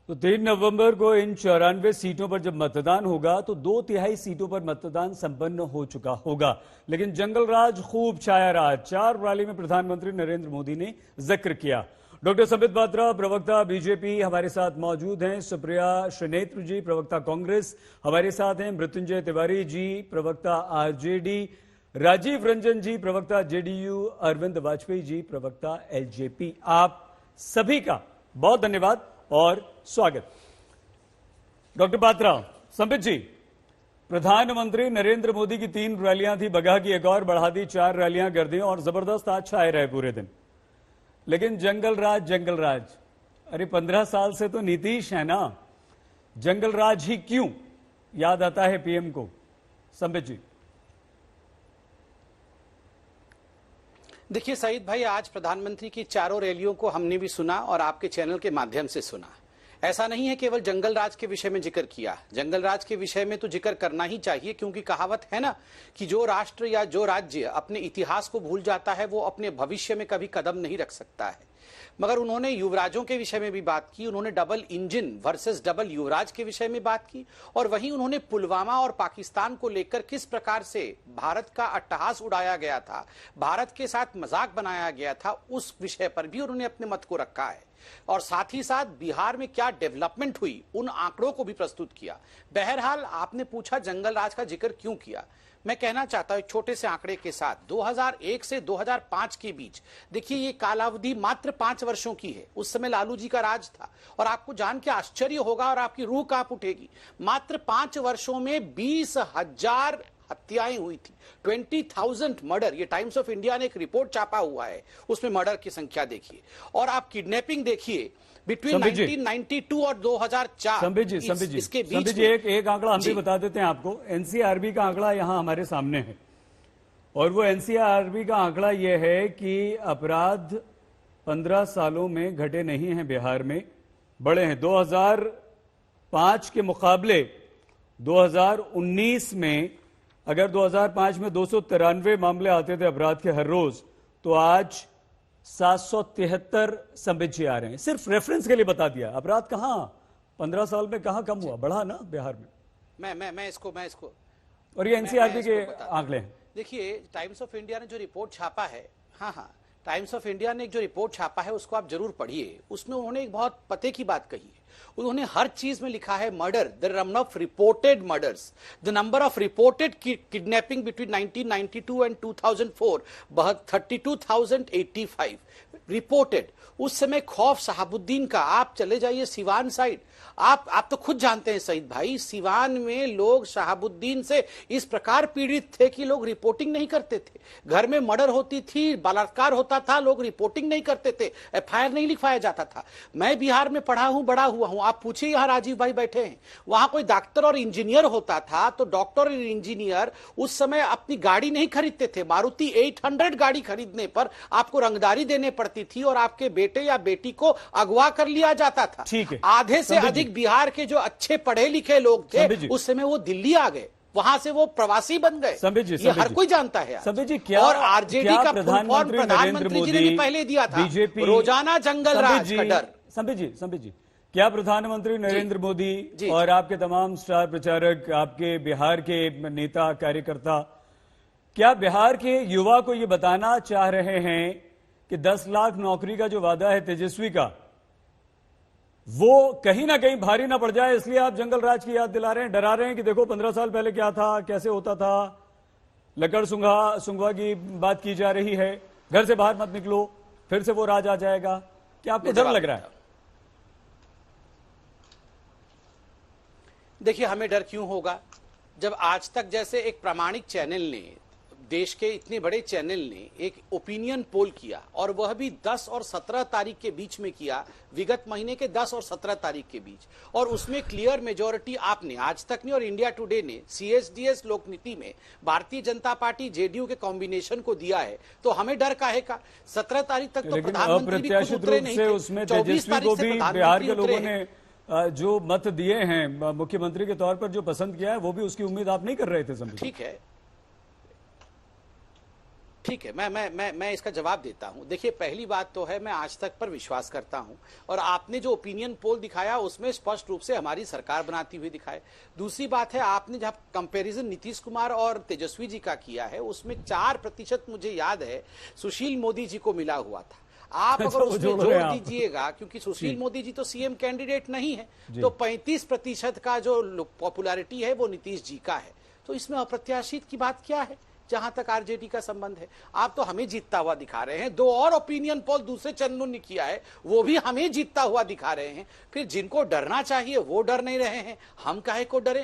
तो 3 नवंबर को इन 94 सीटों पर जब मतदान होगा तो 2/3 सीटों पर मतदान संपन्न हो चुका होगा। लेकिन जंगल राज खूब छाया रहा। 4 रैली में प्रधानमंत्री नरेंद्र मोदी ने जिक्र किया। डॉक्टर संबित पात्रा, प्रवक्ता बीजेपी, हमारे साथ मौजूद हैं। सुप्रिया श्रीनेत्र जी, प्रवक्ता कांग्रेस, हमारे साथ हैं। मृत्युंजय तिवारी जी, प्रवक्ता आरजेडी, राजीव रंजन जी, प्रवक्ता जेडीयू, अरविंद वाजपेयी जी, प्रवक्ता एलजेपी। आप सभी का बहुत धन्यवाद और स्वागत। डॉक्टर पात्रा, संबित जी, प्रधानमंत्री नरेंद्र मोदी की 3 रैलियां थी, बगहा की एक और बढ़ा दी, 4 रैलियां कर दी और जबरदस्त आज छाए रहे पूरे दिन। लेकिन जंगल राज, अरे 15 साल से तो नीतीश है ना, जंगल राज ही क्यों याद आता है पीएम को? संबित जी। देखिए सईद भाई, आज प्रधानमंत्री की चारों रैलियों को हमने भी सुना और आपके चैनल के माध्यम से सुना। ऐसा नहीं है केवल जंगल राज के विषय में जिक्र किया, जंगल राज के विषय में तो जिक्र करना ही चाहिए, क्योंकि कहावत है ना कि जो राष्ट्र या जो राज्य अपने इतिहास को भूल जाता है वो अपने भविष्य में कभी कदम नहीं रख सकता है। मगर उन्होंने युवराजों के विषय में भी बात की, उन्होंने डबल इंजन वर्सेस डबल युवराज के विषय में बात की, और वहीं उन्होंने पुलवामा और पाकिस्तान को लेकर किस प्रकार से भारत का अट्टहास उड़ाया गया था, भारत के साथ मजाक बनाया गया था, उस विषय पर भी उन्होंने अपने मत को रखा है। और साथ ही साथ बिहार में क्या डेवलपमेंट हुई उन आंकड़ों को भी प्रस्तुत किया। बहरहाल, आपने पूछा जंगल राज का जिक्र क्यों किया, मैं कहना चाहता हूं एक छोटे से आंकड़े के साथ। 2001 से 2005 के बीच देखिए, ये कालावधि मात्र 5 वर्षों की है। उस समय लालू जी का राज था और आपको जान के आश्चर्य होगा और आपकी रूह कांप उठेगी, मात्र 5 वर्षों में 20,000 हत्याएं हुई थी, 20,000 मर्डर। ये टाइम्स ऑफ इंडिया ने एक रिपोर्ट छापा हुआ है, उसमें मर्डर की संख्या देखिए। और आप किडनैपिंग देखिए, बिटवीन 1992 और 2004। संबित जी, इसके बीच एक आंकड़ा हम भी बता देते हैं आपको। एनसीआरबी का आंकड़ा यहां हमारे सामने है और वो एनसीआरबी का आंकड़ा यह है कि अपराध 15 सालों में घटे नहीं हैं, बिहार में बढ़े हैं। 2005 के मुकाबले 2019 में, अगर 2005 में 293 मामले आते थे अपराध के हर रोज, तो आज 773 संबित जी आ रहे हैं। सिर्फ रेफरेंस के लिए बता दिया, अपराध कहां 15 साल में कहां कम हुआ, बढ़ा ना बिहार में। मैं इसको और ये एनसीआरबी के आंकड़े हैं। देखिए, टाइम्स ऑफ इंडिया ने जो रिपोर्ट छापा है, हाँ, टाइम्स ऑफ इंडिया ने जो रिपोर्ट छापा है उसको आप जरूर पढ़िए। उसमें उन्होंने एक बहुत पते की बात कही है। उन्होंने हर चीज में लिखा है murder, the number of reported murders, the number of reported kidnapping between 1992 and 2004, 32,085 reported. उस समय खौफ शहाबुद्दीन का, आप चले जाइए सिवान साइड, आप तो खुद जानते हैं सईद भाई, सिवान में लोग शहाबुद्दीन से इस प्रकार पीड़ित थे कि लोग रिपोर्टिंग नहीं करते थे। घर में मर्डर होती थी, बलात्कार होता था, लोग रिपोर्टिंग नहीं करते थे, एफआईआर नहीं लिखवाया जाता था। मैं बिहार में पढ़ा हूं, बड़ा हुआ हूं। आप पूछिए, यहां राजीव भाई बैठे हैं, वहां कोई डॉक्टर और इंजीनियर होता था तो डॉक्टर और इंजीनियर उस समय अपनी गाड़ी नहीं खरीदते थे। मारुति 800 गाड़ी खरीदने पर आपको रंगदारी देने पड़ती थी और आपके बेटे या बेटी को अगवा कर लिया जाता था। आधे से अधिक बिहार के जो अच्छे पढ़े लिखे लोग थे उस समय वो दिल्ली आ गए, वहां से वो प्रवासी बन गए। ये हर कोई जानता है। संबित जी, क्या और आरजेडी का प्रधानमंत्री जी ने भी पहले दिया था, रोजाना जंगल राज का डर। संबित जी, क्या प्रधानमंत्री नरेंद्र मोदी और आपके तमाम स्टार प्रचारक, आपके बिहार के नेता कार्यकर्ता, क्या बिहार के युवा को यह बताना चाह रहे हैं कि 10 लाख नौकरी का जो वादा है तेजस्वी का, वो कहीं ना कहीं भारी ना पड़ जाए, इसलिए आप जंगल राज की याद दिला रहे हैं, डरा रहे हैं कि देखो 15 साल पहले क्या था, कैसे होता था, लकड़ सुंघा की बात की जा रही है, घर से बाहर मत निकलो, फिर से वो राज आ जाएगा? क्या आपको डर लग रहा है? देखिए, हमें डर क्यों होगा जब आज तक जैसे एक प्रामाणिक चैनल ने, देश के इतने बड़े चैनल ने एक ओपिनियन पोल किया, और वह भी 10 और 17 तारीख के बीच में किया, विगत महीने के 10 और 17 तारीख के बीच, और उसमें क्लियर मेजॉरिटी आपने, आज तक नहीं और इंडिया टुडे ने सीएसडीएस लोकनीति में भारतीय जनता पार्टी जेडीयू के कॉम्बिनेशन को दिया है, तो हमें डर काहे का? 17 तारीख तक तो प्रधानमंत्री भी खुद उतरे नहीं थे, 24 तारीख से प्रधानमंत्री उतरे। जो मत दिए हैं मुख्यमंत्री के तौर पर, जो पसंद किया है, वो भी उसकी उम्मीद आप नहीं कर रहे थे? ठीक है, ठीक है, मैं इसका जवाब देता हूं। देखिए, पहली बात तो है, मैं आज तक पर विश्वास करता हूं और आपने जो ओपिनियन पोल दिखाया उसमें स्पष्ट रूप से हमारी सरकार बनाती हुई दिखाए। दूसरी बात है, आपने जब कंपैरिजन नीतीश कुमार और तेजस्वी जी का किया है उसमें 4% मुझे याद है सुशील मोदी जी को मिला हुआ था। आप अगर उसमें जोड़ दीजिएगा, क्योंकि सुशील मोदी जी तो सीएम कैंडिडेट नहीं है, तो 35% का जो पॉपुलैरिटी है वो नीतीश जी का है। तो इसमें अप्रत्याशित की बात क्या है जहां तक आरजेडी का संबंध है? आप तो हमें जीतता हुआ दिखा रहे हैं। दो और ओपिनियन पोल दूसरे चैनलों ने किया है, वो भी हमें जीतता हुआ दिखा रहे हैं। फिर जिनको डरना चाहिए वो डर नहीं रहे हैं, हम काहे को डरे?